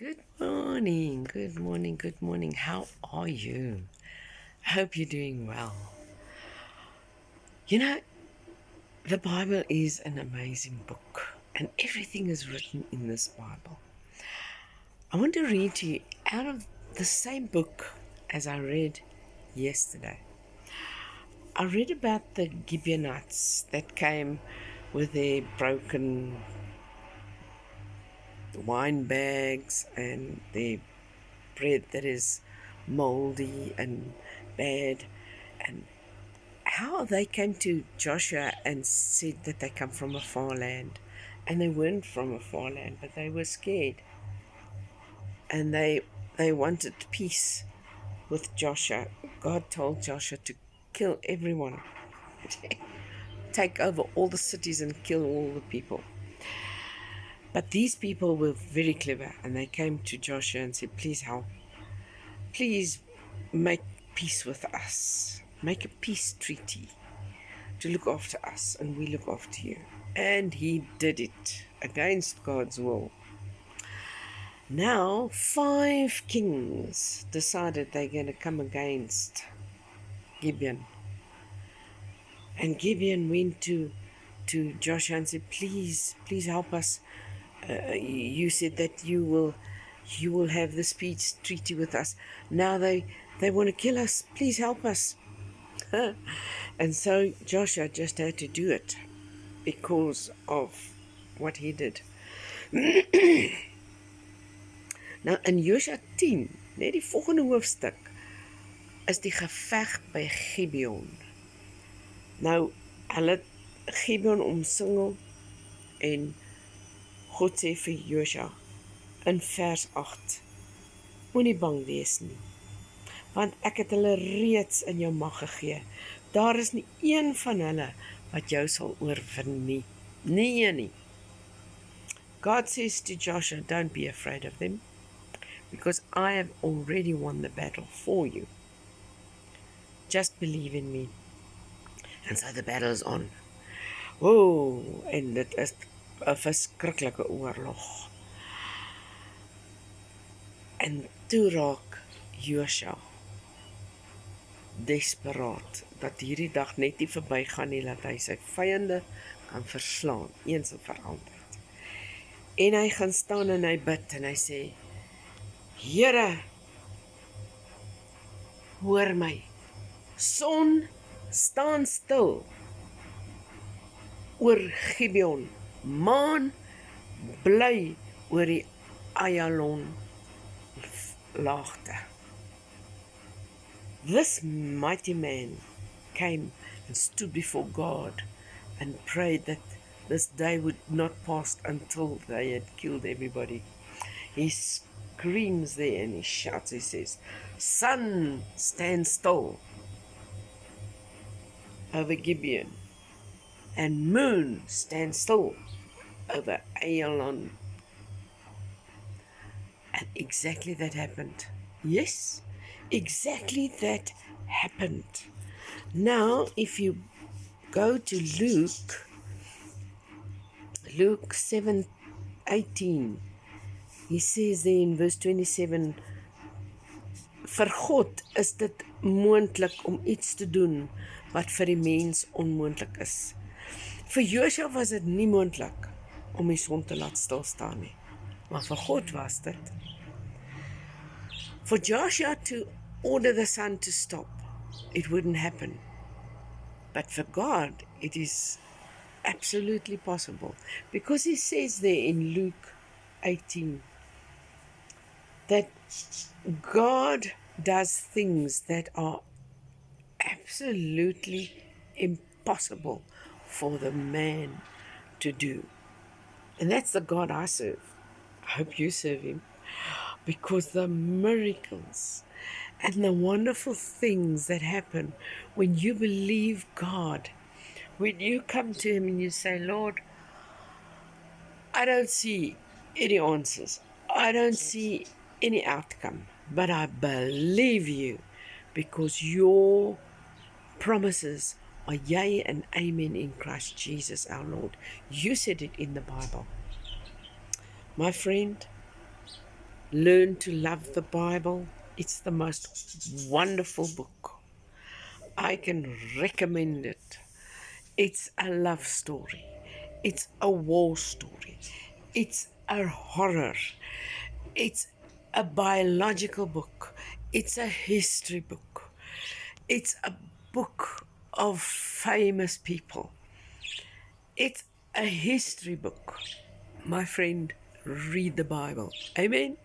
Good morning, good morning, good morning. How are you? I hope you're doing well. You know, the Bible is an amazing book, and everything is written in this Bible. I want to read to you out of the same book as I read yesterday. I read about the Gibeonites that came with their broken wine bags and their bread that is moldy and bad, and how they came to Joshua and said that they come from a far land. And they weren't from a far land, but they were scared. And they wanted peace with Joshua. God told Joshua to kill everyone, take over all the cities and kill all the people. But these people were very clever, and they came to Joshua and said, please help. Please make peace with us. Make a peace treaty to look after us, and we look after you. And he did it against God's will. Now, 5 kings decided they're going to come against Gibeon. And Gibeon went to Joshua and said, please help us. You said that you will have this peace treaty with us. Now they want to kill us. Please help us. And so Joshua just had to do it because of what he did. Nou in Josua 10, net die volgende hoofstuk, is die geveg by Gibeon. Nou, hulle het Gibeon omsingel en God sê vir Josua in vers 8, moenie bang wees nie, want ek het hulle reeds in jou mag gegee. Daar is nie een van hulle wat jou sal oorwin nie. Nie een nie. God says to Joshua, don't be afraid of them, because I have already won the battle for you. Just believe in me. And so the battle is on. Oh, en dit is 'n verskriklike oorlog. En toe raak Josua desperaat dat hierdie dag net nie verbygaan nie, dat hy sy vyande kan verslaan, eens en vir altyd. En hy gaan staan en hy bid en hy sê, Here, hoor my. Son, staan stil oor Gibeon. Maan, bly oor die Ayalon laagte. This mighty man came and stood before God and prayed that this day would not pass until they had killed everybody. He screams there and he shouts, he says, Sun, stand still over Gibeon, and moon, stand still over Ayalon. And exactly that happened. Yes, exactly that happened. Now, if you go to Luke 7:18, he says there in verse 27, vir God is dit moontlik om iets te doen wat vir die mens onmoontlik is. Vir Josua was dit nie moontlik om die son te laat stilstaan nie, maar vir God was dit. For Joshua to order the sun to stop, it wouldn't happen. But for God, it is absolutely possible, because he says there in Luke 18 that God does things that are absolutely impossible for the man to do. And that's the God I serve. I hope you serve him, because the miracles and the wonderful things that happen when you believe God, when you come to him and you say, Lord, I don't see any answers, I don't see any outcome, but I believe you, because your promises are yea and amen in Christ Jesus our Lord. You said it in the Bible. My friend, learn to love the Bible. It's the most wonderful book. I can recommend it. It's a love story. It's a war story. It's a horror. It's a biological book. It's a history book. It's a book of famous people. It's a history book. My friend, read the Bible. Amen.